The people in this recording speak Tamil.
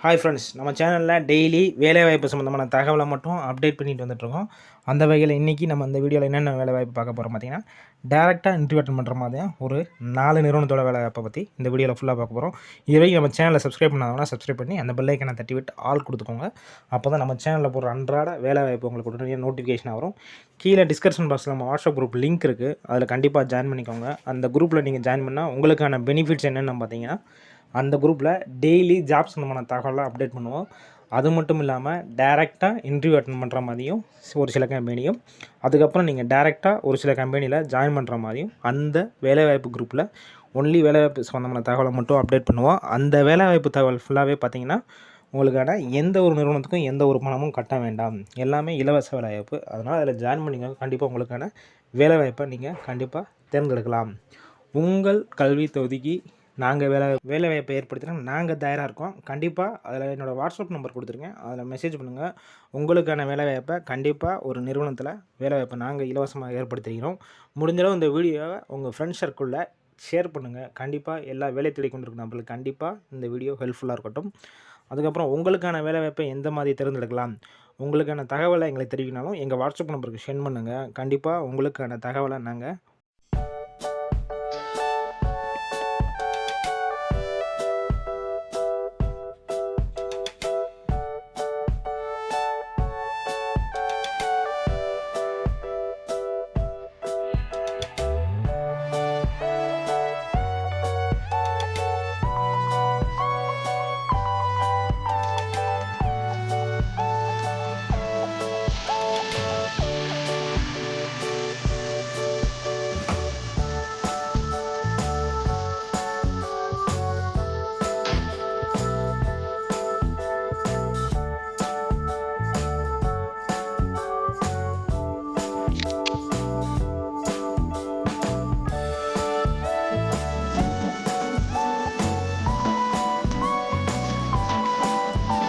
ஹாய் ஃப்ரெண்ட்ஸ், நம்ம சேனலில் டெய்லி வேலைவாய்ப்பு சம்மந்தமான தகவலை மட்டும் அப்டேட் பண்ணிட்டு வந்துட்டுருக்கோம். அந்த வகையில் இன்றைக்கி நம்ம இந்த வீடியோவில் என்னென்ன வேலைவாய்ப்பு பார்க்க போகிறோம் பார்த்தீங்கன்னா, டேரெக்டாக இன்டர்வியூ அட்டெண்ட் பண்ணுற மாதிரி ஒரு 4 நிறுவனத்தோட வேலைவாய்ப்பை பற்றி இந்த வீடியோவில் ஃபுல்லாக பார்க்க போகிறோம். இதுவரைக்கும் நம்ம சேனலை சப்ஸ்கிரைப் பண்ணாங்கன்னா சப்ஸ்கிரைப் பண்ணி அந்த பெல் ஐக்கனை தட்டி விட்டு ஆல் கொடுத்துக்கோங்க. அப்போ தான் நம்ம சேனலில் போடுற அன்றாட வேலைவாய்ப்பு உங்களுக்கு உடனே நோட்டிஃபிகேஷன் வரும். கீழே டிஸ்கிரிப்ஷன் பாக்ஸில் நம்ம வாட்ஸ்அப் குரூப் லிங்க் இருக்குது, அதில் கண்டிப்பாக ஜாயின் பண்ணிக்கோங்க. அந்த குரூப்பில் நீங்கள் ஜாயின் பண்ணால் உங்களுக்கான பெனிஃபிட்ஸ் என்னென்னு பார்த்தீங்கன்னா, அந்த குரூப்பில் டெய்லி ஜாப்ஸ் சம்மந்தமான தகவலாம் அப்டேட் பண்ணுவோம். அது மட்டும் இல்லாமல் டேரெக்டாக இன்டர்வியூ அட்டெண்ட் பண்ணுற மாதிரியும் ஒரு சில கம்பெனியும், அதுக்கப்புறம் நீங்கள் டேரெக்டாக ஒரு சில கம்பெனியில் ஜாயின் பண்ணுற மாதிரியும் அந்த வேலைவாய்ப்பு குரூப்பில் ஒன்லி வேலைவாய்ப்பு சம்மந்தமான தகவலை மட்டும் அப்டேட் பண்ணுவோம். அந்த வேலைவாய்ப்பு தகவல் ஃபுல்லாகவே பார்த்திங்கன்னா உங்களுக்கான எந்த ஒரு நிறுவனத்துக்கும் எந்த ஒரு பணமும் கட்ட வேண்டாம், எல்லாமே இலவச வேலைவாய்ப்பு. அதனால் அதில் ஜாயின் பண்ணிங்க, கண்டிப்பாக உங்களுக்கான வேலைவாய்ப்பை நீங்கள் கண்டிப்பாக தேர்ந்தெடுக்கலாம். உங்கள் கல்வி தகுதிக்கு நாங்கள் வேலைவாய்ப்பை ஏற்படுத்தினா நாங்கள் தயாராக இருக்கோம். கண்டிப்பாக அதில் என்னோடய வாட்ஸ்அப் நம்பர் கொடுத்துருக்கேன், அதில் மெசேஜ் பண்ணுங்கள். உங்களுக்கான வேலைவாய்ப்பை கண்டிப்பாக ஒரு நிறுவனத்தில் வேலைவாய்ப்பை நாங்கள் இலவசமாக ஏற்படுத்திக்கிறோம். முடிஞ்சளவு இந்த வீடியோவை உங்கள் ஃப்ரெண்ட்ஸ் சர்க்கிளில் ஷேர் பண்ணுங்கள். கண்டிப்பாக எல்லா வேலை தேடி கொண்டிருக்க நம்மளுக்கு கண்டிப்பாக இந்த வீடியோ ஹெல்ப்ஃபுல்லாக இருக்கட்டும். அதுக்கப்புறம் உங்களுக்கான வேலைவாய்ப்பை எந்த மாதிரி தேர்ந்தெடுக்கலாம், உங்களுக்கான தகவலை எங்களுக்கு தெரிவிக்கனாலும் எங்கள் வாட்ஸ்அப் நம்பருக்கு சென்ட் பண்ணுங்கள். கண்டிப்பாக உங்களுக்கான தகவலை நாங்கள்